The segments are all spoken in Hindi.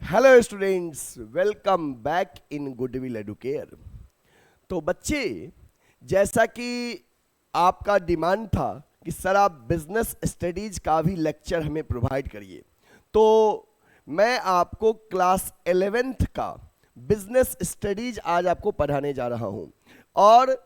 Hello students, welcome back in goodwill Educare. तो बच्चे, जैसा कि आपका डिमांड था कि सर आप बिजनेस स्टडीज का भी लेक्चर हमें प्रोवाइड करिए, तो मैं आपको क्लास 11th का बिजनेस स्टडीज आज आपको पढ़ाने जा रहा हूं। और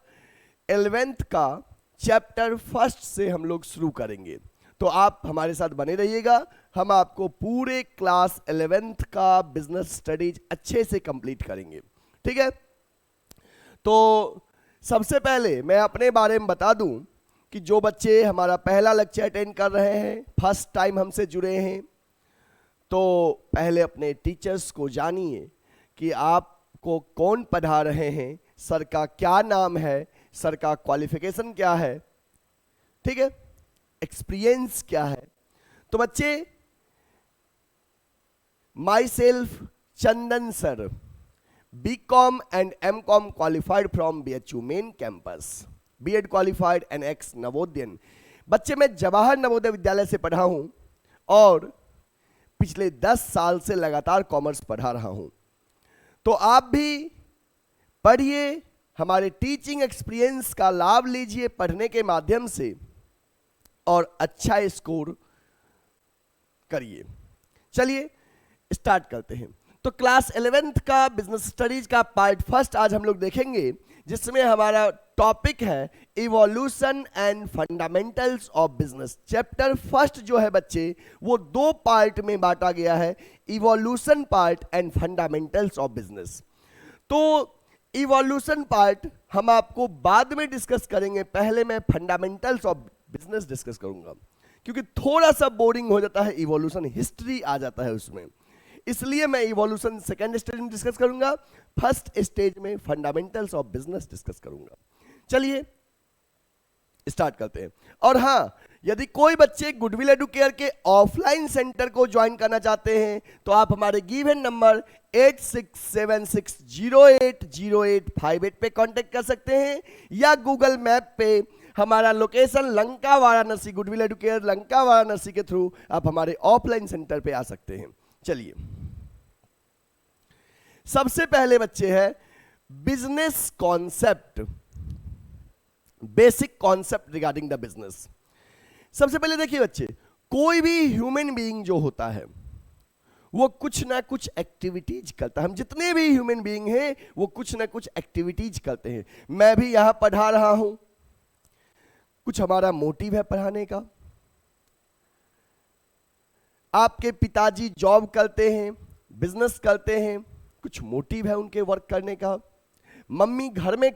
11th का चैप्टर फर्स्ट से हम लोग शुरू करेंगे, तो आप हमारे साथ बने रहिएगा। हम आपको पूरे क्लास 11th का बिजनेस स्टडीज अच्छे से कंप्लीट करेंगे, ठीक है। तो सबसे पहले मैं अपने बारे में बता दूं कि जो बच्चे हमारा पहला लेक्चर अटेंड कर रहे हैं, फर्स्ट टाइम हमसे जुड़े हैं, तो पहले अपने टीचर्स को जानिए कि आपको कौन पढ़ा रहे हैं, सर का क्या नाम है, सर का क्वालिफिकेशन क्या है, ठीक है, एक्सपीरियंस क्या है। तो बच्चे, my self Chandan sir, BCom and MCom qualified from BHU main campus, B.Ed qualified and ex Navodayan. बच्चे, मैं जवाहर नवोदय विद्यालय से पढ़ा हूं और पिछले 10 साल से लगातार कॉमर्स पढ़ा रहा हूं। तो आप भी पढ़िए, हमारे टीचिंग एक्सपीरियंस का लाभ लीजिए पढ़ने के माध्यम से और अच्छा स्कोर करिए। चलिए स्टार्ट करते हैं। तो क्लास 11th का बिजनेस स्टडीज का पार्ट फर्स्ट आज हम लोग देखेंगे, जिसमें हमारा टॉपिक है evolution and fundamentals of business. Chapter first जो है बच्चे, वो 2 पार्ट में बांटा गया है, evolution part and fundamentals of business. तो इवोल्यूशन पार्ट हम आपको बाद में डिस्कस करेंगे, पहले मैं फंडामेंटल्स ऑफ बिजनेस डिस्कस करूंगा, क्योंकि थोड़ा सा बोरिंग हो जाता है, इवोल्यूशन हिस्ट्री आ जाता है उसमें, इसलिए मैं इवोल्यूशन सेकेंड स्टेज में डिस्कस करूंगा, फर्स्ट स्टेज में फंडामेंटल्स ऑफ बिजनेस डिस्कस करूंगा। चलिए स्टार्ट करते हैं। और हाँ, यदि कोई बच्चे गुडविल एडुकेयर के ऑफलाइन सेंटर को ज्वाइन करना चाहते हैं तो आप हमारे गिवन नंबर 8676080858 पे कांटेक्ट कर सकते हैं, या गूगल मैप पे हमारा location Lanka Varanasi, goodwill Educare Lanka Varanasi के थ्रू आप हमारे ऑफलाइन सेंटर पे आ सकते हैं। चलिए, सबसे पहले बच्चे है business concept, basic concept regarding the business. सबसे पहले देखिए बच्चे, कोई भी ह्यूमन बीइंग जो होता है वो कुछ ना कुछ एक्टिविटीज करता है। हम जितने भी ह्यूमन बीइंग हैं वो कुछ ना कुछ एक्टिविटीज करते हैं। मैं भी यहां पढ़ा रहा हूं, कुछ हमारा मोटिव है पढ़ाने का। आपके पिताजी जॉब करते हैं, बिजनेस करते हैं, कुछ मोटिव है उनके वर्क करने का। मम्मी घर में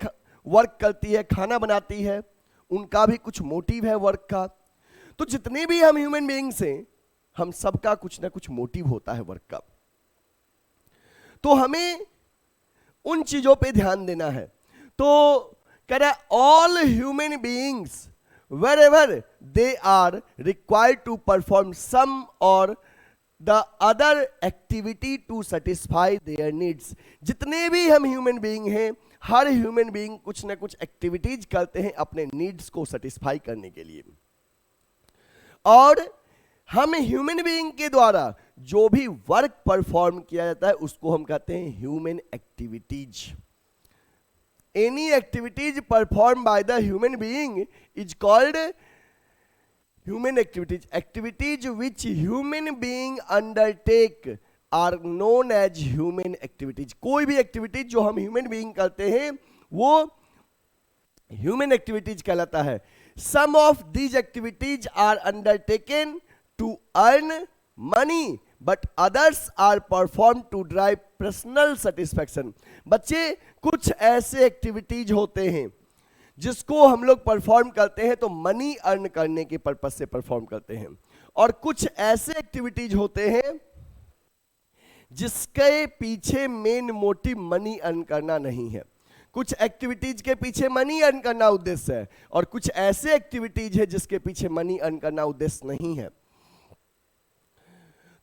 वर्क करती है, खाना बनाती है, उनका भी कुछ मोटिव है वर्क का। तो जितने भी हम ह्यूमन बीइंग्स हैं, हम सबका कुछ ना कुछ मोटिव होता है वर्क का। तो हमें उन चीजों पे ध्यान देना है। तो कह रहा है all human beings wherever they are required to perform some or the other activity to satisfy their needs। जितने भी हम ह्यूमन बीइंग हैं, हर ह्यूमन बीइंग कुछ ना कुछ एक्टिविटीज करते हैं अपने नीड्स को सेटिस्फाई करने के लिए। और हम ह्यूमन बीइंग के द्वारा जो भी वर्क परफॉर्म किया जाता है उसको हम कहते हैं human activities. Any activities performed by the human being is called human activities. Activities which human being undertake are known as human activities. कोई भी एक्टिविटीज जो हम ह्यूमन बीइंग करते हैं वो ह्यूमन एक्टिविटीज कहलाता है। Some of these activities are undertaken to earn money, but others are performed to drive personal satisfaction। बच्चे, कुछ ऐसे एक्टिविटीज होते हैं जिसको हम लोग परफॉर्म करते हैं तो मनी अर्न करने के पर्पज से परफॉर्म करते हैं, और कुछ ऐसे एक्टिविटीज होते हैं जिसके पीछे मेन मोटिव मनी अर्न करना नहीं है। कुछ एक्टिविटीज के पीछे मनी अर्न करना उद्देश्य है, और कुछ ऐसे एक्टिविटीज है जिसके पीछे मनी अर्न करना उद्देश्य नहीं है।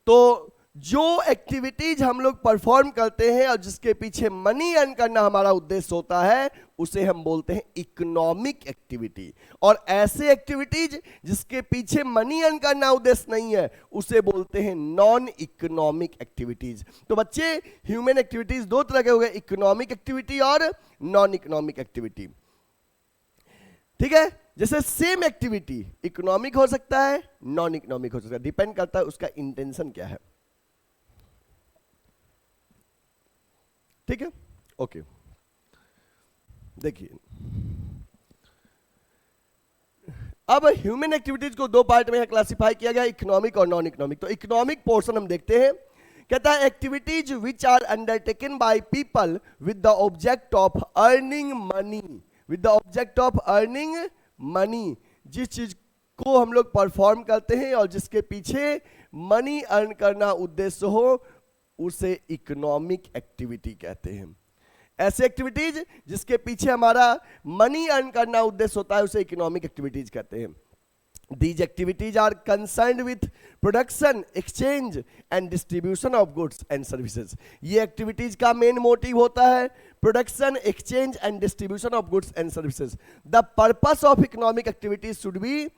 तो जो एक्टिविटीज हम लोग परफॉर्म करते हैं और जिसके पीछे मनी अर्न करना हमारा उद्देश्य होता है, उसे हम बोलते हैं इकोनॉमिक एक्टिविटी। और ऐसे एक्टिविटीज जिसके पीछे मनी अर्न करना उद्देश्य नहीं है, उसे बोलते हैं नॉन इकोनॉमिक एक्टिविटीज। तो बच्चे, ह्यूमन एक्टिविटीज दो तरह के हो गए, इकोनॉमिक एक्टिविटी और नॉन इकोनॉमिक एक्टिविटी। ठीक है, जैसे सेम एक्टिविटी इकोनॉमिक हो सकता है, नॉन इकोनॉमिक हो सकता है, डिपेंड करता है उसका इंटेंशन क्या है। ठीक है, ओके। देखिए, अब ह्यूमन एक्टिविटीज को दो पार्ट में क्लासिफाई किया गया, इकोनॉमिक और नॉन इकोनॉमिक। तो इकोनॉमिक पोर्शन हम देखते हैं, कहता है activities which are undertaken by people with the object of earning money, with the object of earning money. जिस चीज को हम लोग परफॉर्म करते हैं और जिसके पीछे मनी अर्न करना उद्देश्य हो, उसे इकोनॉमिक एक्टिविटी कहते हैं। ऐसे एक्टिविटीज जिसके पीछे हमारा मनी अर्न करना उद्देश्य होता है, उसे इकोनॉमिक एक्टिविटीज कहते हैं। These activities are concerned with production, exchange and distribution of goods and services. ये एक्टिविटीज का मेन मोटिव होता है production, exchange and distribution of goods and services. The purpose of economic activities should be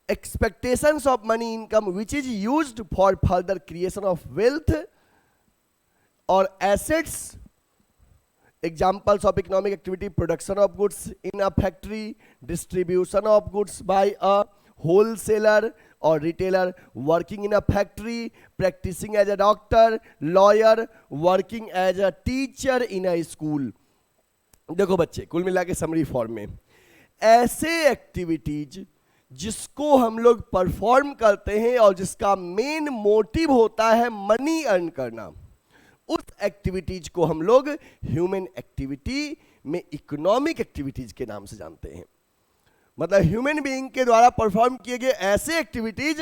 expectations of money income which is used for further creation of wealth or assets. Examples of economic activity: production of goods in a factory, distribution of goods by a wholesaler or retailer, working in a factory, practicing as a doctor, lawyer, working as a teacher in a school. देखो बच्चे, कुल मिला के समरी फॉर्म में ऐसे एक्टिविटीज जिसको हम लोग परफॉर्म करते हैं और जिसका मेन मोटिव होता है मनी अर्न करना, उस एक्टिविटीज को हम लोग ह्यूमन एक्टिविटी में इकोनॉमिक एक्टिविटीज के नाम से जानते हैं। मतलब ह्यूमन बीइंग के द्वारा परफॉर्म किए गए ऐसे एक्टिविटीज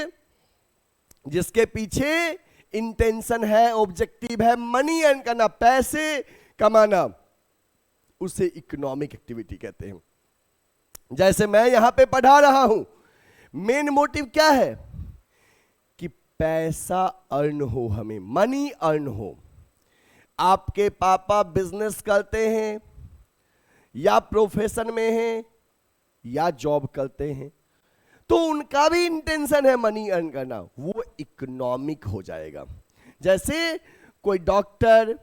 जिसके पीछे इंटेंशन है, ऑब्जेक्टिव है मनी अर्न करना, पैसे कमाना, उसे इकोनॉमिक एक्टिविटी कहते हैं। जैसे मैं यहां पे पढ़ा रहा हूं, मेन मोटिव क्या है कि पैसा अर्न हो, हमें मनी अर्न हो। आपके पापा बिजनेस करते हैं या प्रोफेशन में हैं या जॉब करते हैं, तो उनका भी इंटेंशन है मनी अर्न करना, वो इकोनॉमिक हो जाएगा। जैसे कोई डॉक्टर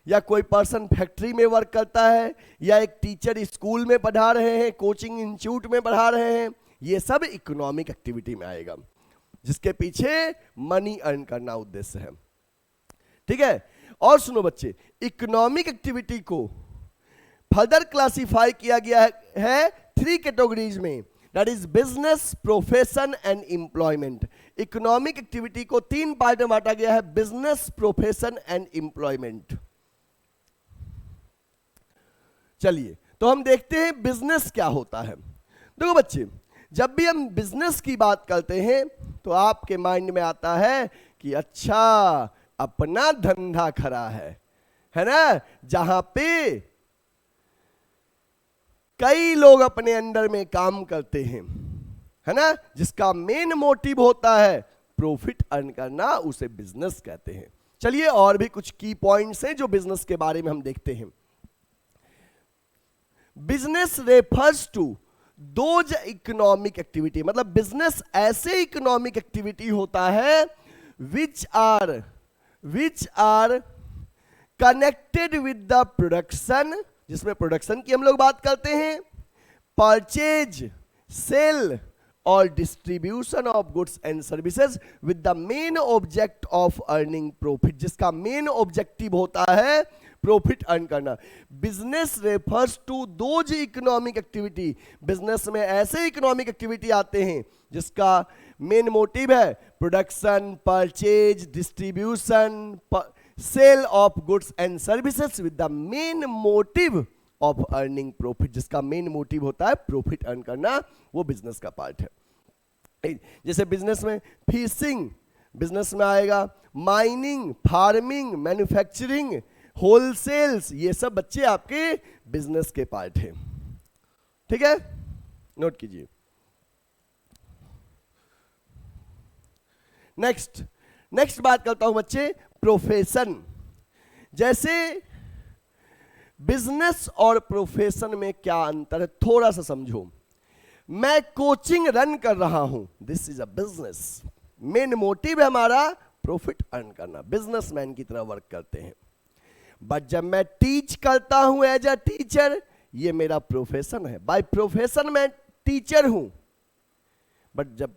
या कोई पर्सन फैक्ट्री में वर्क करता है, या एक टीचर स्कूल में पढ़ा रहे हैं, कोचिंग इंस्टीट्यूट में पढ़ा रहे हैं, ये सब इकोनॉमिक एक्टिविटी में आएगा जिसके पीछे मनी अर्न करना उद्देश्य है। ठीक है, और सुनो बच्चे, इकोनॉमिक एक्टिविटी को फर्दर क्लासिफाई किया गया है 3 कैटेगरीज में, that is business, profession and employment. Economic activity को 3 पार्ट में बांटा गया है, बिजनेस, प्रोफेशन एंड एम्प्लॉयमेंट। चलिए, तो हम देखते हैं बिजनेस क्या होता है। देखो बच्चे, जब भी हम बिजनेस की बात करते हैं तो आपके माइंड में आता है कि अच्छा, अपना धंधा खड़ा है ना, जहां पे कई लोग अपने अंडर में काम करते हैं, है ना, जिसका मेन मोटिव होता है प्रॉफिट अर्न करना, उसे बिजनेस कहते हैं। चलिए, और भी कुछ की पॉइंट्स हैं जो बिजनेस के बारे में हम देखते हैं। Business refers to those economic activity, मतलब बिजनेस ऐसे इकोनॉमिक एक्टिविटी होता है which are connected with the production, जिसमें प्रोडक्शन की हम लोग बात करते हैं, परचेज, सेल और distribution of goods and services with the main object of earning profit, जिसका मेन ऑब्जेक्टिव होता है प्रॉफिट अर्न करना। Business refers to those economic activity, business में ऐसे इकोनॉमिक एक्टिविटी आते हैं जिसका मेन मोटिव है production, purchase, distribution, sale of goods and services with the main motive of earning profit, जिसका मेन मोटिव होता है प्रॉफिट अर्न करना, वो बिजनेस का पार्ट है। जैसे बिजनेस में फिशिंग बिजनेस में आएगा, माइनिंग, फार्मिंग, मैन्युफैक्चरिंग, होलसेल्स, ये सब बच्चे आपके बिजनेस के पार्ट हैं। ठीक है, नोट कीजिए। नेक्स्ट बात करता हूं बच्चे, प्रोफेशन। जैसे बिजनेस और प्रोफेशन में क्या अंतर है, थोड़ा सा समझो। मैं कोचिंग रन कर रहा हूं, this is a business. Main motive है हमारा प्रॉफिट अर्न करना, बिजनेसमैन की तरह वर्क करते हैं। बट जब मैं टीच करता हूं एज अ टीचर, ये मेरा प्रोफेशन है, बाय प्रोफेशन मैं टीचर हूं। बट जब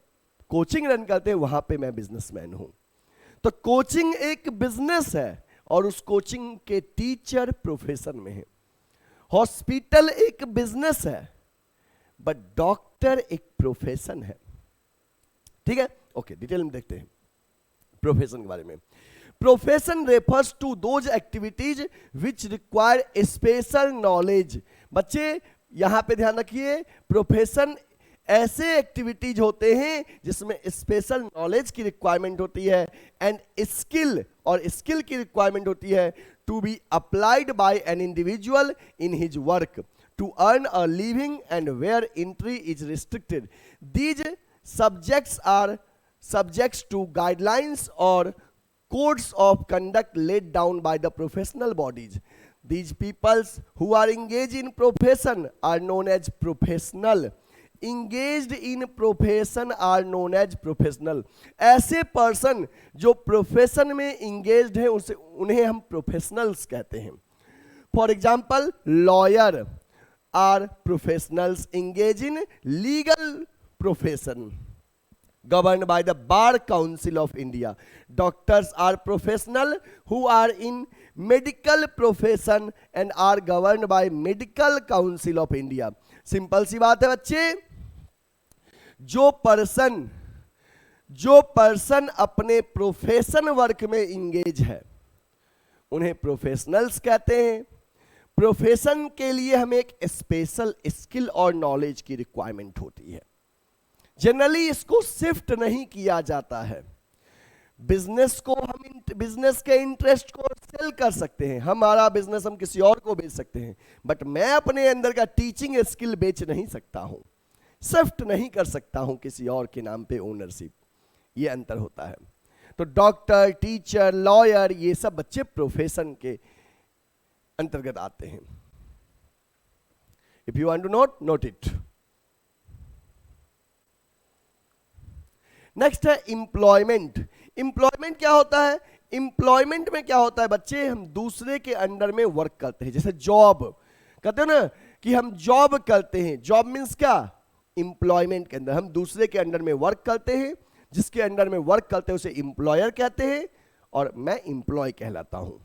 कोचिंग रन करते हैं वहां पे मैं बिजनेसमैन हूं। तो कोचिंग एक बिजनेस है और उस कोचिंग के टीचर प्रोफेशन में है। हॉस्पिटल एक बिजनेस है बट डॉक्टर एक प्रोफेशन है। ठीक है, ओके, डिटेल में देखते हैं प्रोफेशन के बारे में। Profession refers to those activities which require special knowledge. बच्चे यहां पे ध्यान रखिए, प्रोफेशन ऐसे एक्टिविटीज होते हैं जिसमें स्पेशल नॉलेज की रिक्वायरमेंट होती है एंड स्किल, और स्किल की रिक्वायरमेंट होती है to be applied by an individual in his work to earn a living and where entry is restricted. These subjects are subjects to guidelines or codes of conduct laid down by the professional bodies. These peoples who are engaged in profession are known as professional. Engaged in profession are known as professional. ऐसे पर्सन जो प्रोफेशन में इंगेज्ड है उन्हें हम प्रोफेशनल्स कहते हैं। For example, lawyer are professionals engaged in legal profession governed by the Bar Council of India. Doctors are professional who are in medical profession and are governed by Medical Council of India. Simple सी बात है बच्चे, जो पर्सन अपने प्रोफेशन वर्क में इंगेज है उन्हें प्रोफेशनल्स कहते हैं। प्रोफेशन के लिए हमें एक स्पेशल स्किल और नॉलेज की रिक्वायरमेंट होती है। जनरली इसको शिफ्ट नहीं किया जाता है। बिजनेस को हम बिजनेस के इंटरेस्ट को सेल कर सकते हैं, हमारा बिजनेस हम किसी और को बेच सकते हैं, बट मैं अपने अंदर का टीचिंग स्किल बेच नहीं सकता हूं, शिफ्ट नहीं कर सकता हूं किसी और के नाम पे ओनरशिप। ये अंतर होता है। तो डॉक्टर, टीचर, लॉयर, ये सब बच्चे प्रोफेशन के अंतर्गत आते हैं। If you want to note it. Next है एम्प्लॉयमेंट। एम्प्लॉयमेंट क्या होता है? एम्प्लॉयमेंट में क्या होता है बच्चे, हम दूसरे के अंडर में वर्क करते हैं। जैसे जॉब कहते हो ना कि हम जॉब करते हैं, जॉब मीन्स क्या, एम्प्लॉयमेंट के अंदर हम दूसरे के अंडर में वर्क करते हैं। जिसके अंडर में वर्क करते हैं उसे एम्प्लॉयर कहते हैं और मैं एम्प्लॉय कहलाता हूं।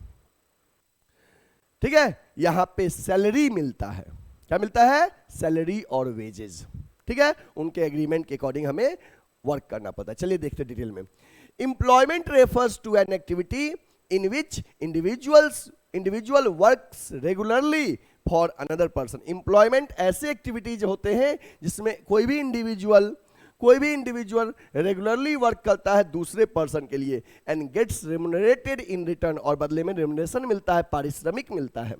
ठीक है, यहां पे सैलरी मिलता है। क्या मिलता है? सैलरी और वेजेस। ठीक है, उनके एग्रीमेंट के अकॉर्डिंग हमें वर्क करना पड़ता है। चलिए देखते हैं डिटेल में। Employment refers to an activity in which individual works regularly for another person. Employment ऐसे एक्टिविटीज होते हैं जिसमें कोई भी इंडिविजुअल रेगुलरली वर्क करता है दूसरे पर्सन के लिए and gets remunerated in return, और बदले में रेम्यूनरेशन मिलता है, पारिश्रमिक मिलता है।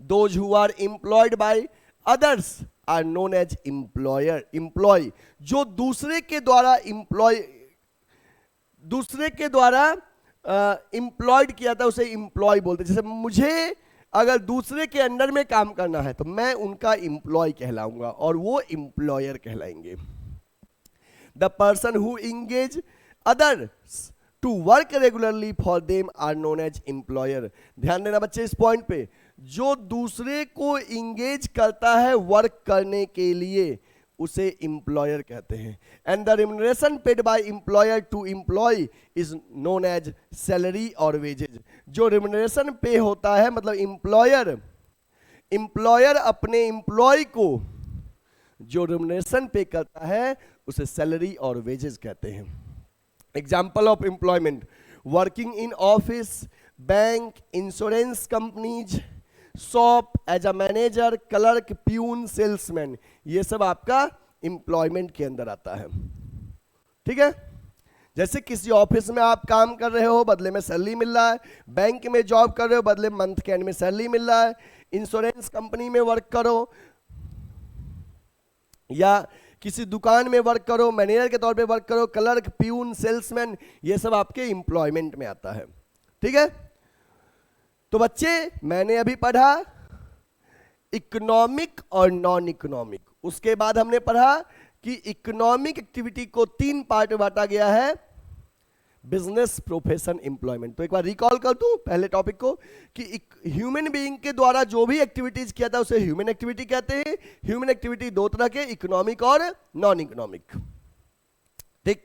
Those who are employed by others are known as employ. जो दूसरे के द्वारा एम्प्लॉयड किया था उसे एम्प्लॉय बोलते हैं। जैसे मुझे अगर दूसरे के अंडर में काम करना है तो मैं उनका एम्प्लॉय कहलाऊंगा और वो एम्प्लॉयर कहलाएंगे। The person who engage others to work regularly for them are known as employer. ध्यान देना बच्चे इस पॉइंट पे, जो दूसरे को इंगेज करता है वर्क करने के लिए उसे एम्प्लॉयर कहते हैं। And the remuneration paid by employer to employ is known as salary और वेजेज। जो रेम्यूनरेशन पे होता है मतलब एम्प्लॉयर अपने एम्प्लॉय को जो रेम्यूनरेशन पे करता है उसे सैलरी और वेजेस कहते हैं। Example of employment, working in office, bank, insurance companies, shop as a manager, clerk, peon, salesman, ये सब आपका एम्प्लॉयमेंट के अंदर आता है। ठीक है, जैसे किसी ऑफिस में आप काम कर रहे हो बदले में सैलरी मिल रहा है, बैंक में जॉब कर रहे हो बदले मंथ के एंड में सैलरी मिल रहा है, इंश्योरेंस कंपनी में वर्क करो या किसी दुकान में वर्क करो, मैनेजर के तौर पे वर्क करो, क्लर्क, प्यून, सेल्समैन, ये सब आपके एम्प्लॉयमेंट में आता है। ठीक है, तो बच्चे मैंने अभी पढ़ा इकोनॉमिक और नॉन इकोनॉमिक। उसके बाद हमने पढ़ा कि इकोनॉमिक एक्टिविटी को 3 पार्ट में बांटा गया है, बिजनेस, प्रोफेशन, एम्प्लॉयमेंट। तो एक बार रिकॉल कर दूं पहले टॉपिक को कि ह्यूमन बीइंग के द्वारा जो भी एक्टिविटीज किया था उसे ह्यूमन एक्टिविटी कहते हैं। ह्यूमन एक्टिविटी 2 तरह के, इकोनॉमिक और नॉन इकोनॉमिक। ठीक,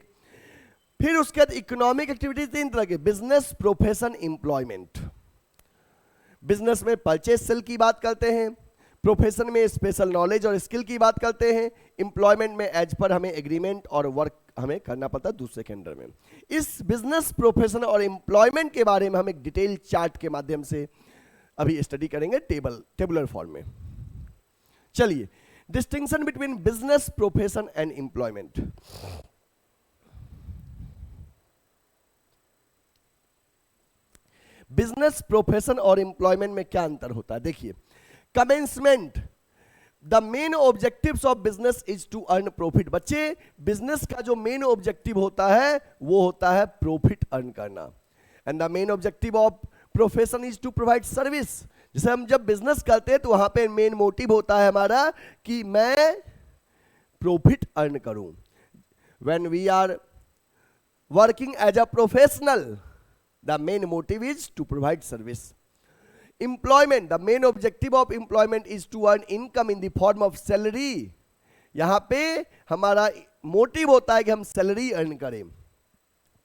फिर उसके बाद इकोनॉमिक एक्टिविटीज 3 तरह के, बिजनेस, प्रोफेशन, एम्प्लॉयमेंट। बिजनेस में परचेज सेल की बात करते हैं, प्रोफेशन में स्पेशल नॉलेज और स्किल की बात करते हैं, एम्प्लॉयमेंट में एज पर हमें एग्रीमेंट और वर्क हमें करना पड़ता है दूसरे के अंडर में। इस बिजनेस, प्रोफेशन और एम्प्लॉयमेंट के बारे में हम एक डिटेल चार्ट के माध्यम से अभी स्टडी करेंगे टेबुलर फॉर्म में। चलिए, distinction between business, profession and employment. Business, profession और एम्प्लॉयमेंट में क्या अंतर होता है? देखिए, commencement, the main objectives of business is to earn profit. बच्चे, बिजनेस का जो मेन ऑब्जेक्टिव होता है वो होता है प्रॉफिट अर्न करना। And the main objective of profession is to provide service. जैसे हम जब बिजनेस करते हैं तो वहां पे मेन मोटिव होता है हमारा कि मैं प्रॉफिट अर्न करूं। When we are working as a professional, the main motive is to provide service. Employment, the main objective of employment is to earn income in the form of salary. यहां पे हमारा मोटिव होता है कि हम सैलरी अर्न करें।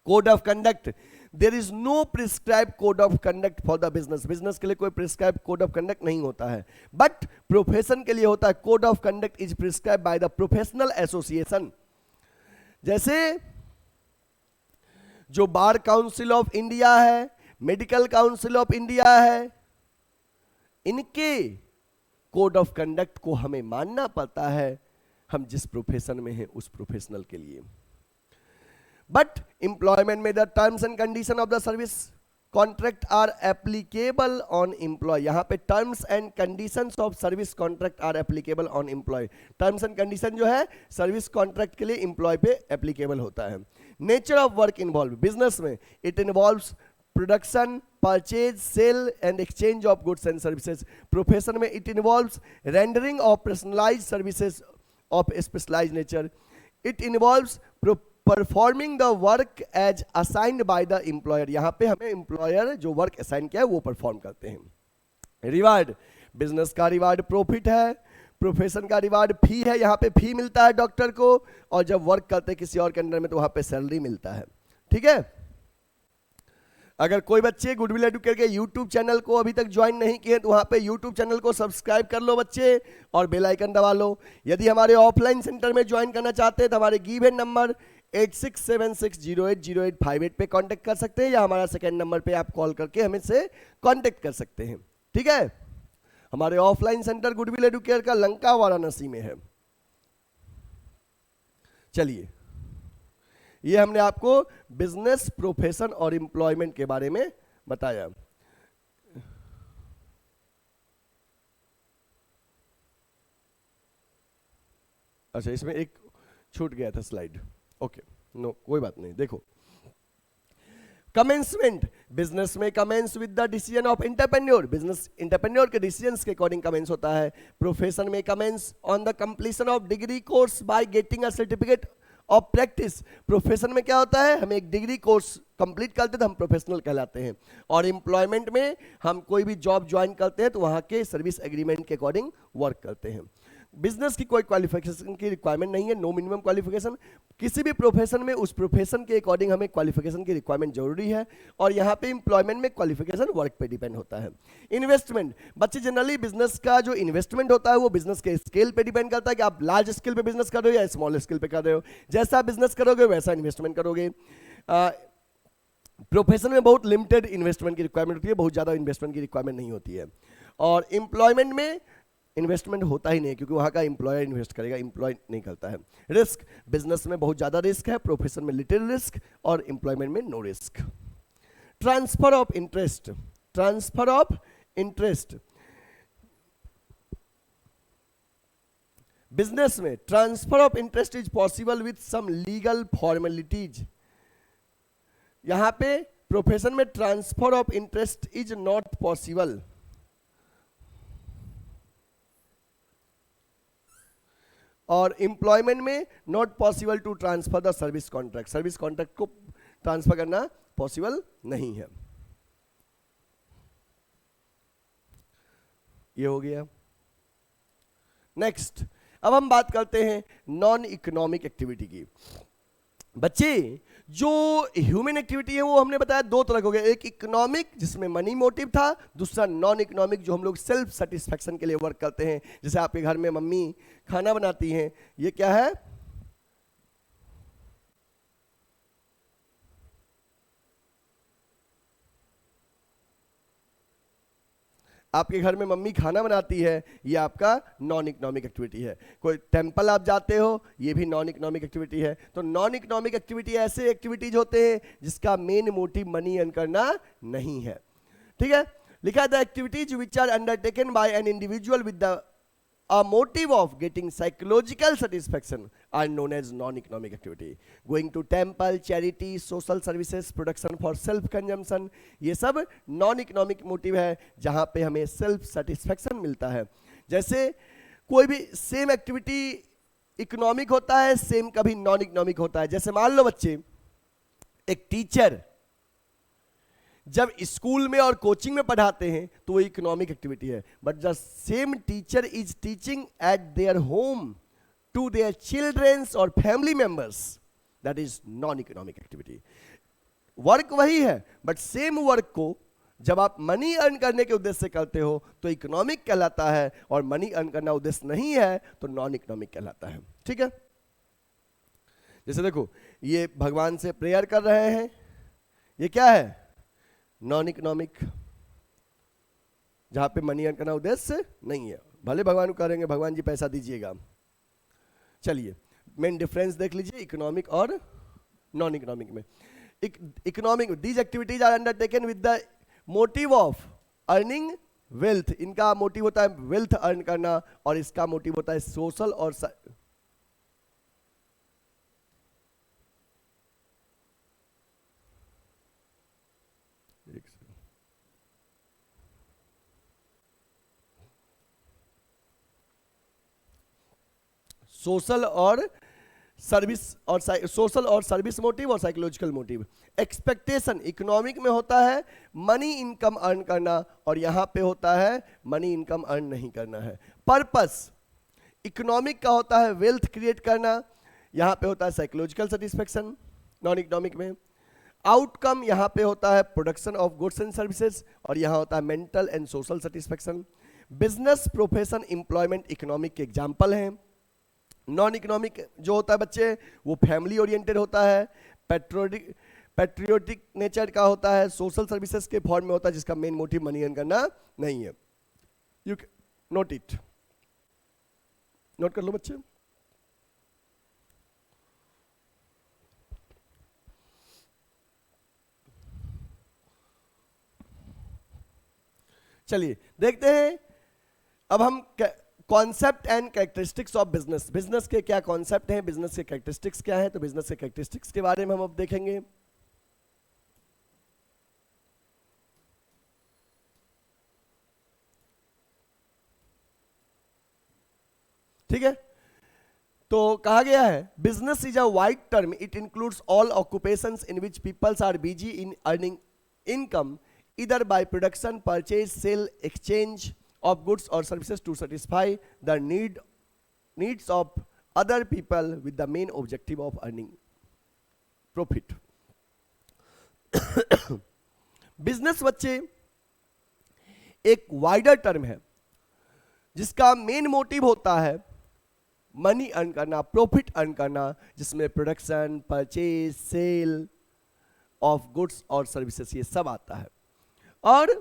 Code of conduct, there is no prescribe code of conduct for the business. Business के लिए कोई प्रिस्क्राइब कोड ऑफ कंडक्ट नहीं होता है, बट प्रोफेशन के लिए होता है। Code of conduct is prescribe by the professional association. जैसे जो बार काउंसिल ऑफ इंडिया है, मेडिकल काउंसिल ऑफ इंडिया है, इनके कोड ऑफ कंडक्ट को हमें मानना पड़ता है हम जिस प्रोफेशन में हैं उस प्रोफेशनल के लिए। बट एम्प्लॉयमेंट में the terms and condition of the service contract are applicable on employ. यहां पे terms and conditions of service contract are applicable on employ. Terms and condition जो है सर्विस कॉन्ट्रैक्ट के लिए एम्प्लॉय पे एप्लीकेबल होता है। Nature of work involve, business में it involves production, purchase, sale and exchange of goods and services. Profession में it involves rendering of personalised services of specialised nature. It involves performing the work as assigned by the employer. यहां पे हमें एम्प्लॉयर जो वर्क असाइन किया है वो परफॉर्म करते हैं। रिवार्ड, बिजनेस का रिवार्ड प्रॉफिट है, प्रोफेशन का रिवार्ड फी है। यहां पे फी मिलता है डॉक्टर को, और जब वर्क करते हैं किसी और के अंडर में तो वहां पे सैलरी मिलता है। ठीक है, अगर कोई बच्चे गुडविल एडुकेटर के यूट्यूब चैनल को अभी तक ज्वाइन नहीं किए तो वहां पे यूट्यूब चैनल को सब्सक्राइब कर लो बच्चे, और बेल आइकन दबा लो। यदि हमारे ऑफलाइन सेंटर में ज्वाइन करना चाहते हैं तो हमारे गिवन नंबर 8676080858 पे कांटेक्ट कर सकते हैं, या हमारा सेकंड नंबर पे आप कॉल करके हमें से कांटेक्ट कर सकते हैं। ठीक है, हमारे ऑफलाइन सेंटर गुडविल एडुकेयर का लंका वाराणसी में है। चलिए, ये हमने आपको बिजनेस, प्रोफेशन और एम्प्लॉयमेंट के बारे में बताया। अच्छा, इसमें एक छूट गया था स्लाइड। ओके, नो कोई बात नहीं। देखो, कमेंसमेंट, बिजनेस में commence with the decision of entrepreneur. Business entrepreneur के डिसीजंस के अकॉर्डिंग कमेंस होता है। प्रोफेशन में commence on the completion of degree course by getting a certificate of practice. Profession में क्या होता है, हम एक डिग्री कोर्स कंप्लीट करते तो हम प्रोफेशनल कहलाते हैं। और एम्प्लॉयमेंट में हम कोई भी जॉब ज्वाइन करते हैं तो वहां के सर्विस एग्रीमेंट के अकॉर्डिंग वर्क करते हैं। बिजनेस की कोई क्वालिफिकेशन की रिक्वायरमेंट नहीं है, नो मिनिमम क्वालिफिकेशन। किसी भी प्रोफेशन में उस प्रोफेशन के अकॉर्डिंग हमें क्वालिफिकेशन की रिक्वायरमेंट जरूरी है, और यहाँ पे एम्प्लॉयमेंट में क्वालिफिकेशन वर्क पे डिपेंड होता है। इन्वेस्टमेंट, बच्चे जनरली बिजनेस का जो इन्वेस्टमेंट होता है वो बिजनेस के स्केल पे डिपेंड करता है कि आप लार्ज स्केल पे बिजनेस कर रहे हो या स्मॉल स्केल पे कर रहे हो। जैसा बिजनेस करोगे वैसा इन्वेस्टमेंट करोगे। प्रोफेशन में बहुत लिमिटेड इन्वेस्टमेंट की रिक्वायरमेंट होती है, बहुत ज़्यादा इन्वेस्टमेंट की रिक्वायरमेंट नहीं होती है। और एम्प्लॉयमेंट में इन्वेस्टमेंट होता ही नहीं, क्योंकि वहाँ का एम्प्लॉयर इन्वेस्ट करेगा, एम्प्लॉय नहीं करता है। रिस्क, बिजनेस में बहुत ज़्यादा रिस्क है, प्रोफेशन में लिटिल रिस्क, और एम्प्लॉयमेंट में no risk. Transfer of interest, transfer of interest, business में transfer of interest is possible with some legal formalities. यहां पे प्रोफेशन में transfer of interest is not possible. और एम्प्लॉयमेंट में not possible to transfer the service contract, service contract को ट्रांसफर करना पॉसिबल नहीं है। ये हो गया। नेक्स्ट, अब हम बात करते हैं नॉन इकोनॉमिक एक्टिविटी की। बच्चे, जो ह्यूमन एक्टिविटी है वो हमने बताया दो तरह के हो गए, एक इकोनॉमिक जिसमें मनी मोटिव था, दूसरा नॉन इकोनॉमिक जो हम लोग सेल्फ सेटिस्फैक्शन के लिए वर्क करते हैं। जैसे आपके घर में मम्मी खाना बनाती हैं, ये क्या है? आपके घर में मम्मी खाना बनाती है, ये आपका नॉन इकोनॉमिक एक्टिविटी है। कोई टेंपल आप जाते हो, ये भी नॉन इकोनॉमिक एक्टिविटी है। तो नॉन इकोनॉमिक एक्टिविटी ऐसे एक्टिविटीज होते हैं जिसका मेन मोटिव मनी अर्न करना नहीं है। ठीक है, लिखा है the activities which are undertaken by an individual with the a motive of getting psychological satisfaction are known as non-economic activity. Going to temple, charity, social services, production for self consumption, ये सब non-economic motive है जहाँ पे हमें self satisfaction मिलता है। जैसे कोई भी सेम एक्टिविटी इकोनॉमिक होता है, सेम कभी नॉन इकोनॉमिक होता है। जैसे मान लो बच्चे, एक टीचर जब स्कूल में और कोचिंग में पढ़ाते हैं तो वो इकोनॉमिक एक्टिविटी है, but the same teacher is teaching at their home to their childrens और family members, that is non economic activity. Work वही है, बट सेम वर्क को जब आप मनी अर्न करने के उद्देश्य से करते हो तो इकोनॉमिक कहलाता है, और मनी अर्न करना उद्देश्य नहीं है तो नॉन इकोनॉमिक कहलाता है। ठीक है, जैसे देखो, ये भगवान से प्रेयर कर रहे हैं, ये क्या है? नॉन इकोनॉमिक, जहां पे मनी अर्न करना उद्देश्य नहीं है। भले भगवान को करेंगे भगवान जी पैसा दीजिएगा। चलिए मेन डिफरेंस देख लीजिए इकोनॉमिक और नॉन इकोनॉमिक में। Economic, these activities are undertaken with the motive of earning wealth. इनका मोटिव होता है वेल्थ अर्न करना, और इसका मोटिव होता है सोशल और सोशल और सर्विस, और सोशल और सर्विस मोटिव और साइकोलॉजिकल मोटिव। एक्सपेक्टेशन इकोनॉमिक में होता है मनी इनकम अर्न करना, और यहां पे होता है मनी इनकम अर्न नहीं करना है। पर्पस इकोनॉमिक का होता है वेल्थ क्रिएट करना, यहां पे होता है साइकोलॉजिकल सेटिस्फेक्शन नॉन इकोनॉमिक में। आउटकम यहां पे होता है production of goods and services, और यहां होता है mental and social satisfaction. Business, profession, employment economic के एग्जाम्पल हैं। नॉन इकोनॉमिक जो होता है बच्चे, वो फैमिली ओरिएंटेड होता है, पैट्रियोटिक नेचर का होता है, सोशल सर्विसेज के फॉर्म में होता है, जिसका मेन मोटिव मनी अर्न करना नहीं है। यू नोट इट, नोट कर लो बच्चे। चलिए देखते हैं अब हम concept and characteristics of business. Business के क्या कॉन्सेप्ट हैं, बिजनेस के कैरेक्टरिस्टिक्स क्या हैं, तो बिजनेस के कैरेक्टरिस्टिक्स के बारे में हम अब देखेंगे। ठीक है, तो कहा गया है business is a wide term, it includes all occupations in which peoples are busy in earning income either by production, purchase, sale, exchange of goods or services to satisfy the needs of other people with the main objective of earning profit. Business बच्चे एक वाइडर टर्म है जिसका मेन मोटिव होता है मनी अर्न करना, प्रॉफिट अर्न करना, जिसमें production, purchase, sale of goods और सर्विसेज ये सब आता है। और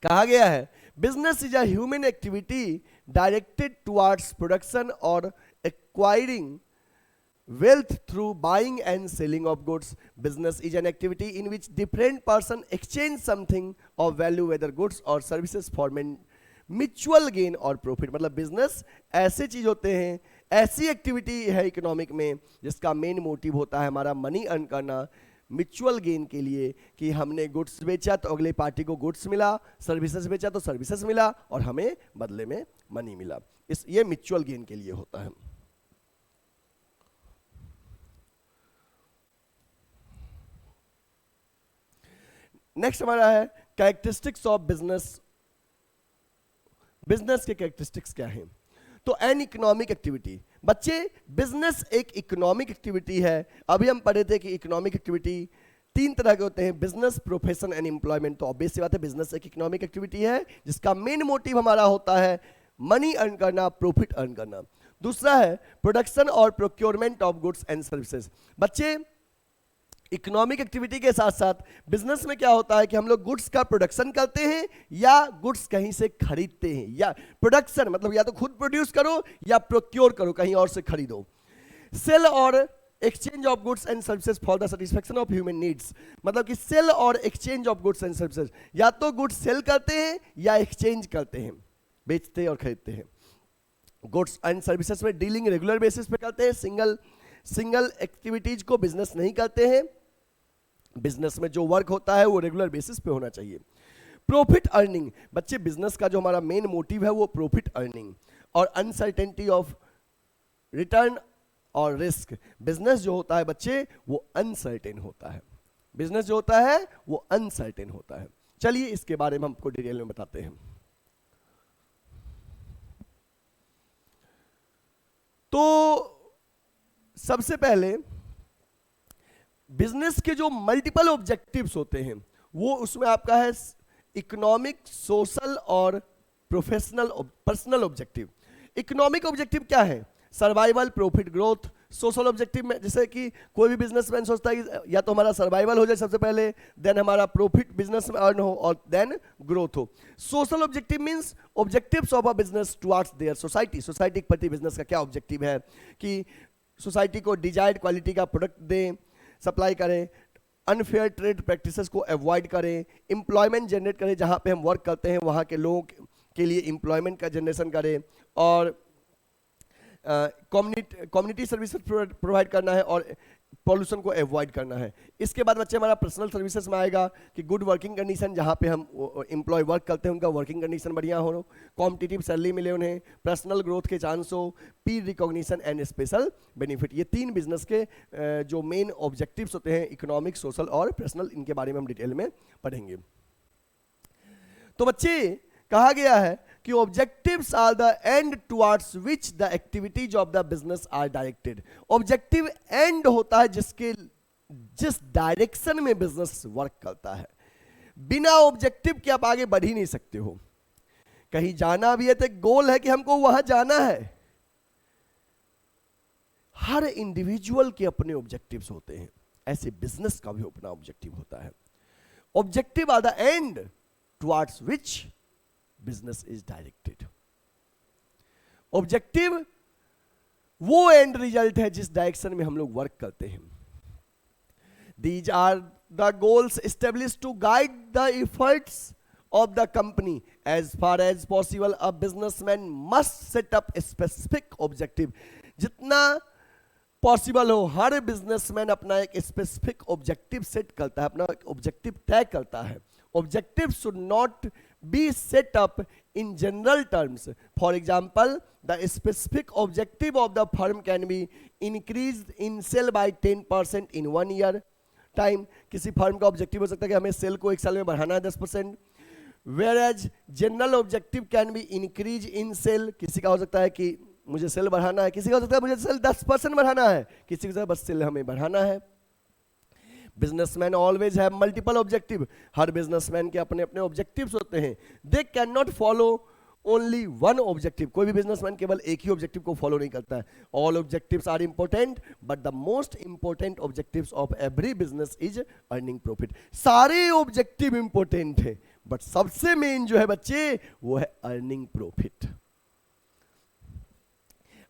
कहा गया है business is a human activity directed towards production और acquiring wealth through buying and selling of goods. Business is an activity in which different person exchange something of value, whether goods or services, for mutual gain और प्रॉफिट, मतलब बिजनेस ऐसे चीज होते हैं, ऐसी एक्टिविटी है इकोनॉमिक में जिसका मेन मोटिव होता है हमारा मनी अर्न करना म्यूचुअल गेन के लिए, कि हमने गुड्स बेचा तो अगले पार्टी को गुड्स मिला, सर्विसेज बेचा तो सर्विसेज मिला और हमें बदले में मनी मिला। ये म्यूचुअल गेन के लिए होता है। नेक्स्ट हमारा है कैरेक्टरिस्टिक्स ऑफ बिजनेस। बिजनेस के कैरेक्टरिस्टिक्स क्या हैं? तो एन इकोनॉमिक एक्टिविटी, बच्चे बिजनेस एक इकोनॉमिक एक्टिविटी है। अभी हम पढ़े थे कि इकोनॉमिक एक्टिविटी 3 तरह के होते हैं, बिजनेस, प्रोफेशन एंड एम्प्लॉयमेंट। तो ऑब्वियस सी बात है बिजनेस एक इकोनॉमिक एक्टिविटी है जिसका मेन मोटिव हमारा होता है मनी अर्न करना, प्रॉफिट अर्न करना। दूसरा है प्रोडक्शन और procurement of goods and services. बच्चे इकोनॉमिक एक्टिविटी के साथ साथ बिजनेस में क्या होता है कि हम लोग गुड्स का प्रोडक्शन करते हैं या गुड्स कहीं से खरीदते हैं। या प्रोडक्शन मतलब या तो खुद प्रोड्यूस करो या प्रोक्योर करो, कहीं और से खरीदो। सेल और exchange of goods and services for the satisfaction of human needs, मतलब कि सेल और exchange of goods and services, या तो गुड्स सेल करते हैं या एक्सचेंज करते हैं, बेचते और खरीदते हैं। गुड्स एंड सर्विसेज में डीलिंग रेगुलर बेसिस पे करते हैं, सिंगल एक्टिविटीज को बिजनेस नहीं करते हैं। बिजनेस में जो वर्क होता है वो रेगुलर बेसिस पे होना चाहिए। प्रॉफिट अर्निंग, बच्चे बिजनेस का जो हमारा मेन मोटिव है वो प्रॉफिट अर्निंग और अनसर्टेनिटी ऑफ रिटर्न और रिस्क। बिजनेस जो होता है बच्चे वो अनसर्टेन होता है, बिजनेस जो होता है वो अनसर्टेन होता है। चलिए इसके बारे में हमको डिटेल में बताते हैं। तो सबसे पहले बिजनेस के जो मल्टीपल ऑब्जेक्टिव्स होते हैं वो उसमें आपका है इकोनॉमिक, सोशल और professional, personal objective. Economic objective क्या है? Survival, profit, growth. Social objective में जैसे कि कोई भी बिजनेसमैन सोचता है कि या तो हमारा सर्वाइवल हो जाए सबसे पहले, देन हमारा प्रॉफिट बिजनेस में अर्न हो और देन ग्रोथ हो। Social objective means objectives of a business towards their society. Society के प्रति बिजनेस का क्या ऑब्जेक्टिव है कि सोसाइटी को डिजायर्ड क्वालिटी का प्रोडक्ट दें, सप्लाई करें, अनफेयर ट्रेड प्रैक्टिसेस को अवॉइड करें, एम्प्लॉयमेंट जनरेट करें, जहां पे हम वर्क करते हैं वहां के लोगों के लिए एम्प्लॉयमेंट का जनरेशन करें, और कम्युनिटी सर्विसेज प्रोवाइड करना है और पॉल्यूशन को अवॉइड करना है। इसके बाद बच्चे हमारा पर्सनल सर्विसेज में आएगा कि गुड वर्किंग कंडीशन, जहाँ पे हम एम्प्लॉय वर्क करते हैं उनका वर्किंग कंडीशन बढ़िया हो, कॉम्पिटिटिव सैलरी मिले उन्हें, पर्सनल ग्रोथ के चांस हो, पीर रिकॉग्निशन एंड स्पेशल बेनिफिट। ये 3 बिजनेस के जो मेन ऑब्जेक्टिव्स होते हैं, इकोनॉमिक, सोशल और पर्सनल, इनके बारे में हम डिटेल में पढ़ेंगे। तो बच्चे कहा गया है कि objectives are the end towards which the activities of the business are directed. Objective end होता है जिस डायरेक्शन में बिजनेस वर्क करता है। बिना ऑब्जेक्टिव के आप आगे बढ़ ही नहीं सकते हो। कहीं जाना भी है तो गोल है कि हमको वहां जाना है। हर इंडिविजुअल के अपने ऑब्जेक्टिव्स होते हैं, ऐसे बिजनेस का भी अपना ऑब्जेक्टिव होता है। Objective are the end towards which business is directed. Objective वो एंड रिजल्ट है जिस डायरेक्शन में हम लोग वर्क करते हैं। These are the goals establish to guide the efforts of the company. As far as possible a businessman must set up specific objective. जितना पॉसिबल हो हर बिजनेसमैन अपना एक स्पेसिफिक ऑब्जेक्टिव सेट करता है, अपना ऑब्जेक्टिव तय करता है। Objective should not be set up in general terms. For example, the specific objective of the firm can be increased in sale by 10% in 1 year time. किसी फर्म का ऑब्जेक्टिव हो सकता है कि हमें सेल को 1 साल में बढ़ाना है 10%. Whereas general objective can be increase in sale. किसी का हो सकता है कि मुझे सेल बढ़ाना है, किसी का हो सकता है मुझे सेल 10% बढ़ाना है, किसी का बस सेल हमें बढ़ाना है। Businessman always have multiple objective. Her businessman के अपने अपने ऑब्जेक्टिव्स होते हैं। They can not follow only one objective. कोई भी बिजनेसमैन केवल एक ही ऑब्जेक्टिव को फॉलो नहीं करता है। All objectives are important but the most important objectives of every business is earning profit. सारे ऑब्जेक्टिव इंपॉर्टेंट है बट सबसे मेन जो है बच्चे वो है earning profit.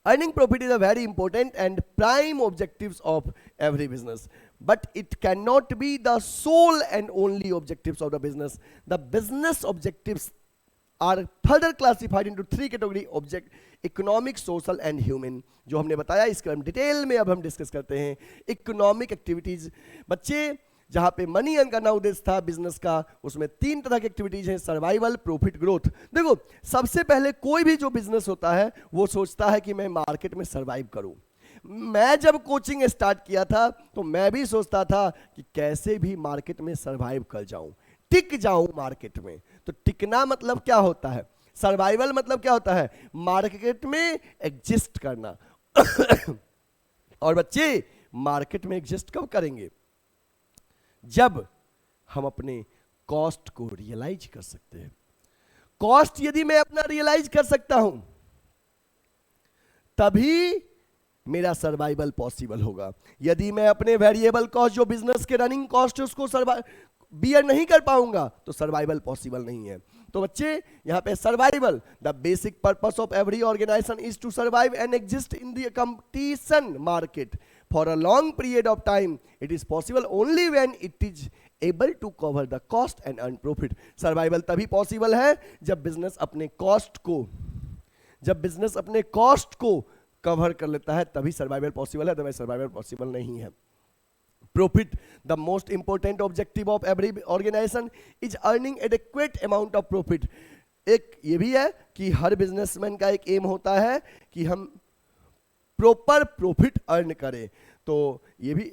Earning profit is a very important and prime objectives of every business, but it cannot be the sole and only objectives of the business. The business objectives are further classified into 3 category object, economic, social and human, जो हमने बताया इसके हम डिटेल में अब हम डिस्कस करते हैं। इकोनॉमिक एक्टिविटीज, बच्चे जहां पे मनी अर्न करना उद्देश्य था बिजनेस का, उसमें 3 तरह की एक्टिविटीज हैं, सर्वाइवल, प्रॉफिट, ग्रोथ। देखो सबसे पहले कोई भी जो बिजनेस होता है वो सोचता है कि मैं मार्केट में सर्वाइव करूं। मैं जब कोचिंग स्टार्ट किया था तो मैं भी सोचता था कि कैसे भी मार्केट में सर्वाइव कर जाऊं, टिक जाऊं मार्केट में। तो टिकना मतलब क्या होता है, सर्वाइवल मतलब क्या होता है, मार्केट में एग्जिस्ट करना। और बच्चे मार्केट में एग्जिस्ट कब करेंगे, जब हम अपने कॉस्ट को रियलाइज कर सकते हैं। कॉस्ट यदि मैं अपना रियलाइज कर सकता हूं तभी मेरा सर्वाइवल पॉसिबल होगा। यदि मैं अपने वेरिएबल कॉस्ट जो बिजनेस के रनिंग कॉस्ट है उसको बियर नहीं कर पाऊंगा तो सर्वाइवल पॉसिबल नहीं है। तो बच्चे यहां पे survival, the basic purpose of every organisation is to survive and exist in the competition market for a long period of time. It is possible only when it is able to cover the cost and earn profit. Survival तभी पॉसिबल है जब बिजनेस अपने कॉस्ट को कवर कर लेता है, तभी सर्वाइवल पॉसिबल है, अदरवाइज सर्वाइवल पॉसिबल नहीं है। Profit, the most important objective of every organisation is earning adequate amount of profit. एक ये भी है कि हर बिजनेसमैन का एक एम होता है कि हम प्रॉपर प्रॉफिट अर्न करें। तो ये भी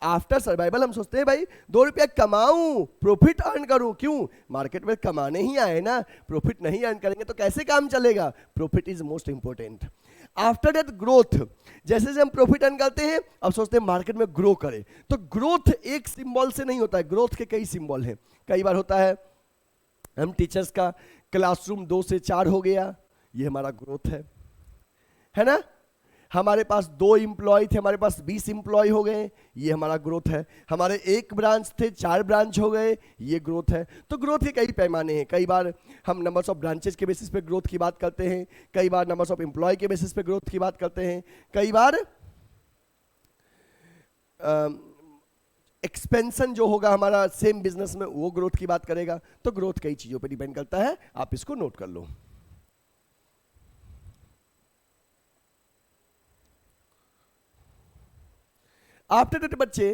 आफ्टर सर्वाइवल हम सोचते हैं भाई 2 रुपया कमाऊं, प्रॉफिट अर्न करूं। क्यों, मार्केट में कमाने ही आए ना, प्रॉफिट नहीं अर्न करेंगे तो कैसे काम चलेगा। Profit is most important. After that growth, जैसे जैसे हम प्रॉफिट अर्न करते हैं अब सोचते हैं मार्केट में ग्रो करें। तो ग्रोथ एक सिंबल से नहीं होता है, ग्रोथ के कई सिंबल हैं। कई बार होता है हम टीचर्स का क्लासरूम 2 से 4 हो गया, ये हमारा ग्रोथ है ना। हमारे पास 2 एम्प्लॉय थे, हमारे पास 20 एम्प्लॉय हो गए, ये हमारा ग्रोथ है। हमारे 1 ब्रांच थे, 4 ब्रांच हो गए, ये ग्रोथ है। तो ग्रोथ के कई पैमाने हैं। कई बार हम नंबर्स ऑफ ब्रांचेस के बेसिस पे ग्रोथ की बात करते हैं, कई बार नंबर्स ऑफ एम्प्लॉय के बेसिस पे ग्रोथ की बात करते हैं, कई बार एक्सपेंशन जो होगा हमारा सेम बिजनेस में वो ग्रोथ की बात करेगा। तो ग्रोथ कई चीजों पर डिपेंड करता है, आप इसको नोट कर लो। आफ्टर दैट बच्चे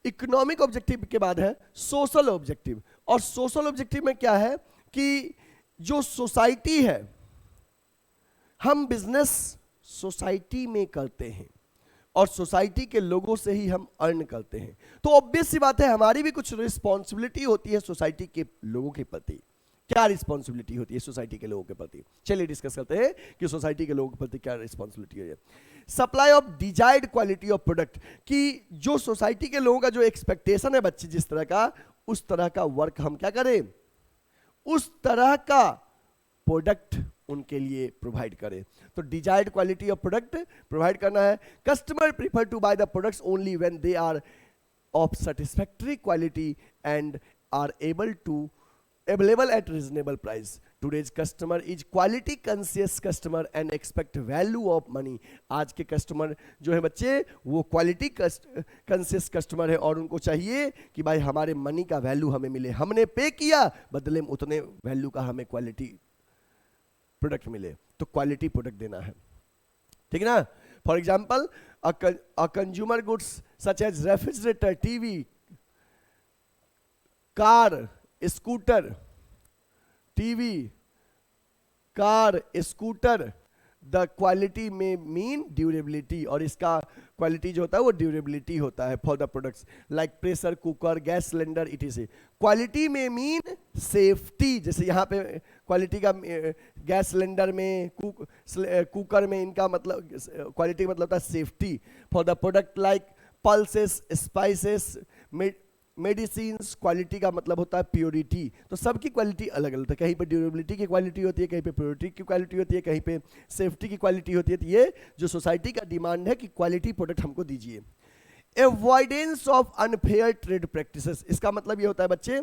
इकोनॉमिक ऑब्जेक्टिव के बाद है सोशल ऑब्जेक्टिव। और सोशल ऑब्जेक्टिव में क्या है कि जो सोसाइटी है, हम बिजनेस सोसाइटी में करते हैं और सोसाइटी के लोगों से ही हम अर्न करते हैं। तो ऑब्वियस सी बात है हमारी भी कुछ रिस्पॉन्सिबिलिटी होती है सोसाइटी के लोगों के प्रति। क्या रिस्पॉन्सिबिलिटी होती है सोसाइटी के लोगों के प्रति, चलिए डिस्कस करते हैं कि सोसाइटी के लोगों के प्रति क्या रिस्पॉन्सिबिलिटी है। Supply of desired quality of product, कि जो सोसाइटी के लोगों का जो एक्सपेक्टेशन है बच्चे जिस तरह का, उस तरह का वर्क हम क्या करें, उस तरह का प्रोडक्ट उनके लिए प्रोवाइड करें। तो desired quality of product provide करना है। Customer prefer to buy the products only when they are of satisfactory quality and are available at reasonable price. Today's customer is quality conscious customer and expect value of money. आज के कस्टमर जो है बच्चे वो क्वालिटी कंसियस कस्टमर है और उनको चाहिए कि भाई हमारे मनी का वैल्यू हमें मिले, हमने पे किया बदले में उतने वैल्यू का हमें क्वालिटी प्रोडक्ट मिले। तो क्वालिटी प्रोडक्ट देना है, ठीक है ना। For example a consumer goods such as refrigerator, TV, car, scooter, TV, car, scooter, the quality में मीन ड्यूरेबिलिटी, और इसका क्वालिटी जो होता है वो ड्यूरेबिलिटी होता है for the products like pressure cooker, gas cylinder etc.. Quality में मीन सेफ्टी, जैसे यहाँ पे क्वालिटी का गैस सिलेंडर में, कुकर में इनका मतलब क्वालिटी मतलब होता है safety. For the product like pulses, spices, medicines, quality का मतलब होता है प्योरिटी। तो सबकी क्वालिटी अलग अलग है, कहीं पे ड्यूरेबिलिटी की क्वालिटी होती है, कहीं पे प्योरिटी की क्वालिटी होती है, कहीं पे सेफ्टी की क्वालिटी होती है। तो ये जो सोसाइटी का डिमांड है कि क्वालिटी प्रोडक्ट हमको दीजिए। Avoidance of unfair trade practices, इसका मतलब ये होता है बच्चे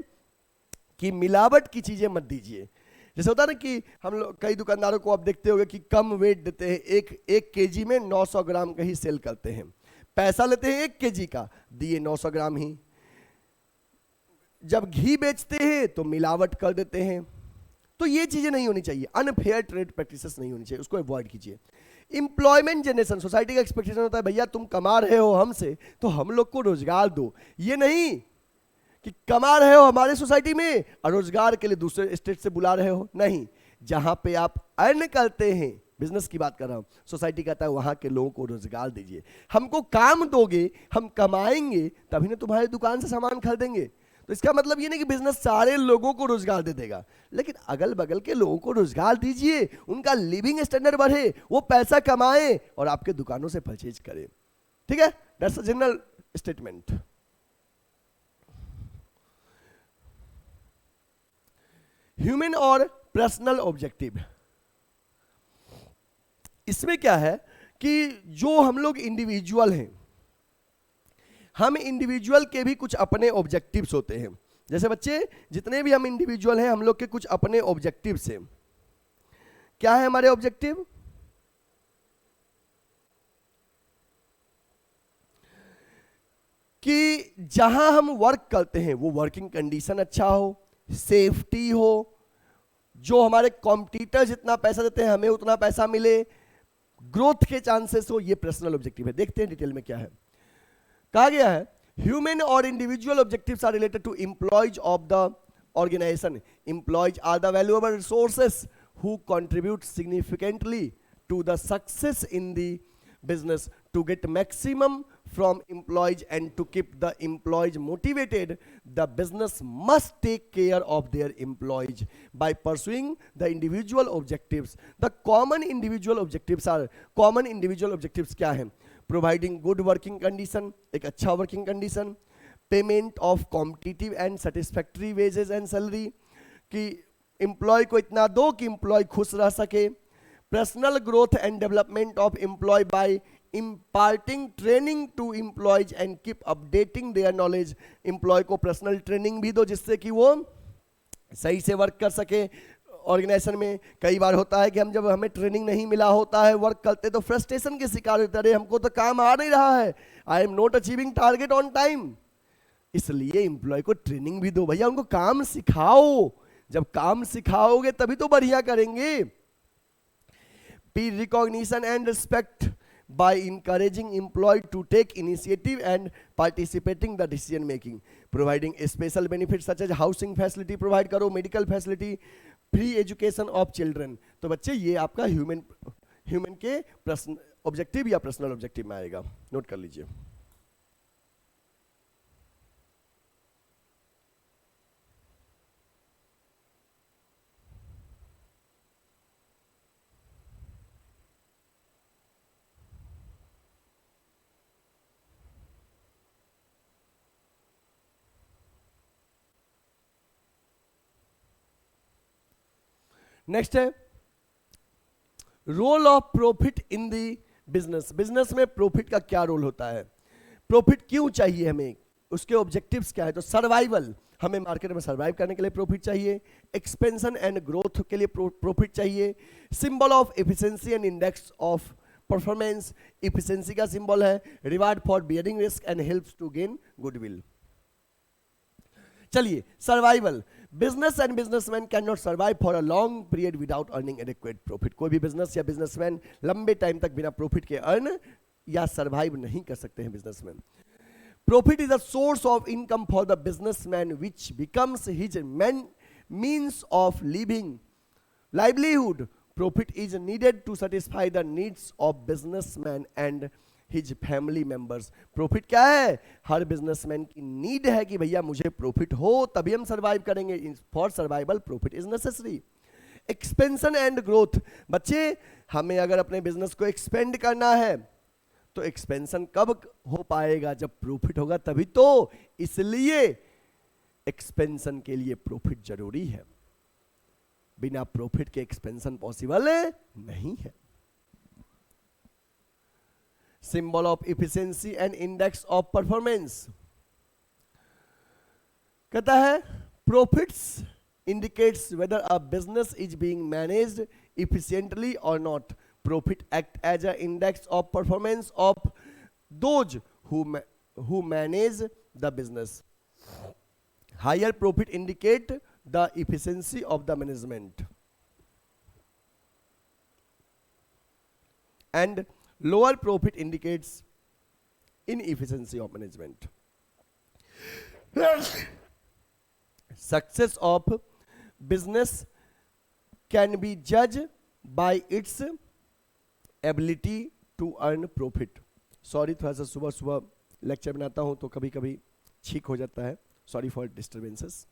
कि मिलावट की चीजें मत दीजिए। जैसे होता है ना कि हम लोग कई दुकानदारों को आप देखते होंगे कि कम वेट देते हैं, एक केजी में 900 ग्राम का ही सेल करते हैं, पैसा लेते हैं 1 केजी का, दिए 900 ग्राम ही। जब घी बेचते हैं तो मिलावट कर देते हैं, तो ये चीजें नहीं होनी चाहिए, अनफेयर ट्रेड प्रैक्टिसेस नहीं होनी चाहिए, उसको अवॉइड कीजिए। इंप्लॉयमेंट जनरेशन, सोसाइटी का एक्सपेक्टेशन होता है भैया तुम कमा रहे हो हमसे तो हम लोग को रोजगार दो, ये नहीं कि कमा रहे हो हमारे सोसाइटी में और रोजगार के लिए दूसरे स्टेट से बुला रहे हो, नहीं, जहां पे आप अर्न करते हैं, बिजनेस की बात कर रहा हूं, सोसाइटी कहता है वहां के लोगों को रोजगार दीजिए, हमको काम दोगे, हम कमाएंगे तभी ना तुम्हारी दुकान से सामान खरीदेंगे। तो इसका मतलब ये नहीं कि बिजनेस सारे लोगों को रोजगार दे देगा, लेकिन अगल बगल के लोगों को रोजगार दीजिए, उनका लिविंग स्टैंडर्ड बढ़े, वो पैसा कमाए और आपके दुकानों से परचेज करे। ठीक है, that's a general statement. Human और पर्सनल ऑब्जेक्टिव, इसमें क्या है कि जो हम लोग इंडिविजुअल हैं, हम इंडिविजुअल के भी कुछ अपने ऑब्जेक्टिव्स होते हैं। जैसे बच्चे जितने भी हम इंडिविजुअल हैं, हम लोग के कुछ अपने ऑब्जेक्टिव्स हैं। क्या है हमारे ऑब्जेक्टिव? कि जहां हम वर्क करते हैं वो वर्किंग कंडीशन अच्छा हो, सेफ्टी हो, जो हमारे कॉम्पिटिटर जितना पैसा देते हैं हमें उतना पैसा मिले, ग्रोथ के चांसेस हो, ये पर्सनल ऑब्जेक्टिव है। देखते हैं डिटेल में क्या है। कहा गया है ह्यूमन और individual objectives are related to employees of the organisation. Employees are the valuable resources who contribute significantly to the success in the business. To get maximum from employees and to keep the employees motivated, the business must take care of their employees by pursuing the individual objectives. The common individual objectives are, common individual objectives क्या हैं? Providing good working condition, एक अच्छा working condition, payment of competitive and satisfactory wages and salary, कि employee को इतना दो कि employee खुश रह सके, personal growth and development of employee by imparting training to employees and keep updating their knowledge. employee को personal training भी दो जिससे कि वो सही से वर्क कर सके ऑर्गेनाइजेशन में। कई बार होता है कि हम जब हमें ट्रेनिंग नहीं मिला होता है, वर्क करते तो फ्रस्ट्रेशन के शिकार होते, अरे हमको तो काम आ नहीं रहा है, I am not achieving target on time. इसलिए एम्प्लॉय को ट्रेनिंग भी दो भैया, उनको काम सिखाओ, जब काम सिखाओगे तभी तो बढ़िया करेंगे। Peer recognition and respect by encouraging employee to take initiative and participating the decision making. Providing special benefits such as housing facility provide करो, medical facility, free education of children. तो बच्चे ये आपका ह्यूमन के ऑब्जेक्टिव या पर्सनल ऑब्जेक्टिव में आएगा, नोट कर लीजिए। नेक्स्ट है role of profit in the business. Business में प्रॉफिट का क्या रोल होता है, प्रॉफिट क्यों चाहिए हमें, उसके ऑब्जेक्टिव्स क्या है? तो सर्वाइवल, हमें मार्केट में सर्वाइव करने के लिए प्रॉफिट चाहिए। एक्सपेंशन एंड ग्रोथ के लिए प्रॉफिट चाहिए। Symbol of efficiency and index of performance, efficiency का सिंबल है। Reward for bearing risk and helps to gain goodwill. चलिए, survival, business and businessman can not survive for a long period without earning adequate profit. कोई भी बिजनेस या बिजनेसमैन लंबे टाइम तक बिना प्रॉफिट के अर्न या सर्वाइव नहीं कर सकते हैं businessman. Profit is a source of income for the businessman which becomes his means of living livelihood. Profit is needed to satisfy the needs of businessman and his family members. Profit क्या है? हर बिजनेसमैन की नीड है कि भैया मुझे प्रॉफिट हो तभी हम सर्वाइव करेंगे। For survival profit is necessary. Expansion and growth, बच्चे हमें अगर अपने बिजनेस को एक्सपेंड करना है तो एक्सपेंशन कब हो पाएगा? जब प्रॉफिट होगा तभी तो, इसलिए एक्सपेंशन के लिए प्रॉफिट जरूरी है, बिना प्रॉफिट के एक्सपेंशन पॉसिबल नहीं है। Symbol of efficiency and index of performance कहता है profits indicates whether a business is being managed efficiently और not. Profit act as a index of performance of those who manage the business. Higher profit indicate the efficiency of the management and lower profit indicates inefficiency of management. Success of business can be judged by its ability to earn profit. Sorry, थोड़ा सा सुबह सुबह लेक्चर बनाता हूं तो कभी कभी छींक हो जाता है, sorry for disturbances.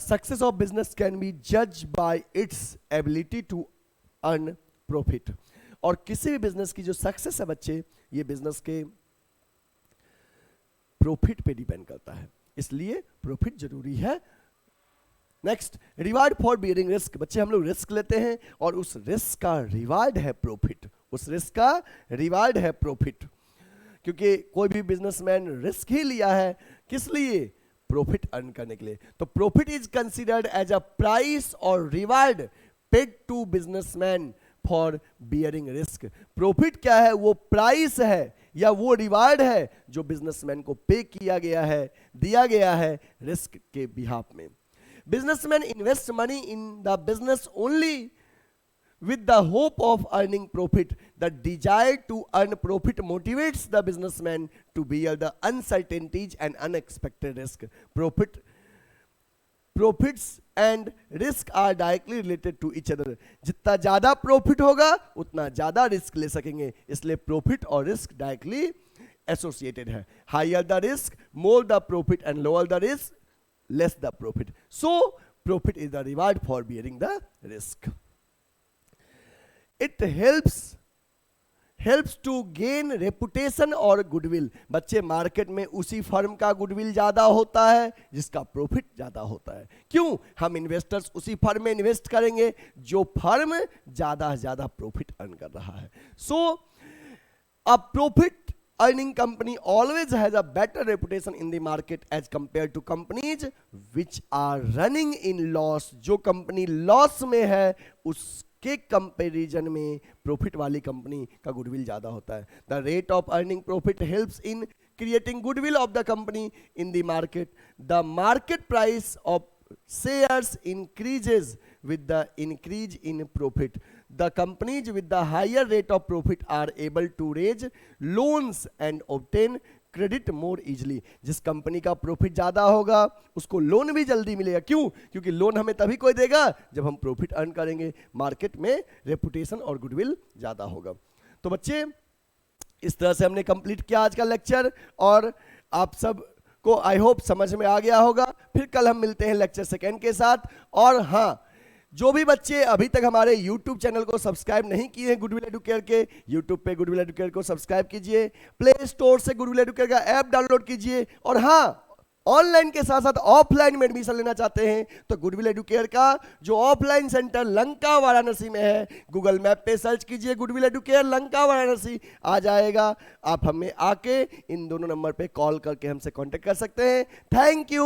Success of business can be judged by its ability to earn profit. और किसी भी बिजनेस की जो सक्सेस है बच्चे, ये बिजनेस के प्रॉफिट पे डिपेंड करता है, इसलिए प्रॉफिट जरूरी है. Next, reward for bearing risk. बच्चे हम लोग रिस्क लेते हैं और उस रिस्क का रिवार्ड है प्रॉफिट, उस रिस्क का रिवार्ड है प्रॉफिट. क्योंकि कोई भी बिजनेसमैन रिस्क ही लिया है, किस लिए? प्रॉफिट अर्न करने के लिए. तो profit is considered as a price और reward paid to businessman for bearing risk. Profit क्या है? वो प्राइस है या वो रिवार्ड है जो बिजनेसमैन को पे किया गया है, दिया गया है रिस्क के बिहाफ में. Businessman invest money in the business only with the hope of earning profit. The desire to earn profit motivates the businessman to bear the uncertainties and unexpected risk. Profits and risk are directly related to each other. जितना ज्यादा प्रॉफिट होगा उतना ज्यादा रिस्क ले सकेंगे, इसलिए प्रॉफिट और रिस्क डायरेक्टली एसोसिएटेड है. Higher the risk, more the profit, and lower the risk, less the profit. So profit is the reward for bearing the risk. It helps to gain reputation और गुडविल. बच्चे मार्केट में उसी फर्म का गुडविल ज्यादा होता है जिसका प्रॉफिट ज्यादा होता है. क्यों? हम इन्वेस्टर्स उसी फर्म में इन्वेस्ट करेंगे जो फर्म ज्यादा से ज्यादा प्रॉफिट अर्न कर रहा है. सो अ profit earning company always has a better reputation in the market as compared to companies which are running in loss. जो कंपनी लॉस में है उसके कंपैरिजन में प्रॉफिट वाली कंपनी का गुडविल ज्यादा होता है. The rate of earning profit helps in creating goodwill of the company in the market. The market price of shares increases with the increase in profit. The companies with the higher rate of profit are able to raise loans and obtain credit more easily. जिस कंपनी का प्रॉफिट ज्यादा होगा उसको लोन भी जल्दी मिलेगा. क्यों? क्योंकि लोन हमें तभी कोई देगा जब हम प्रॉफिट अर्न करेंगे. मार्केट में रेपुटेशन और गुडविल ज्यादा होगा. तो बच्चे इस तरह से हमने कंप्लीट किया आज का लेक्चर और आप सब को आई होप समझ में आ गया होगा. फिर कल हम मिलते हैं लेक्चर सेकेंड के साथ. और हाँ, जो भी बच्चे अभी तक हमारे YouTube चैनल को सब्सक्राइब नहीं किए हैं गुडविल एडुकेयर के, YouTube पे गुडविल एडुकेयर को सब्सक्राइब कीजिए, प्ले स्टोर से गुडविल एडुकेयर का ऐप डाउनलोड कीजिए. और हाँ, ऑनलाइन के साथ साथ ऑफलाइन में एडमिशन लेना चाहते हैं तो गुडविल एडुकेयर का जो ऑफलाइन सेंटर लंका वाराणसी में है, गूगल मैप पे सर्च कीजिए गुडविल एडुकेयर लंका वाराणसी, आ जाएगा. आप हमें आके इन दोनों नंबर पे कॉल करके हमसे कांटेक्ट कर सकते हैं. Thank you.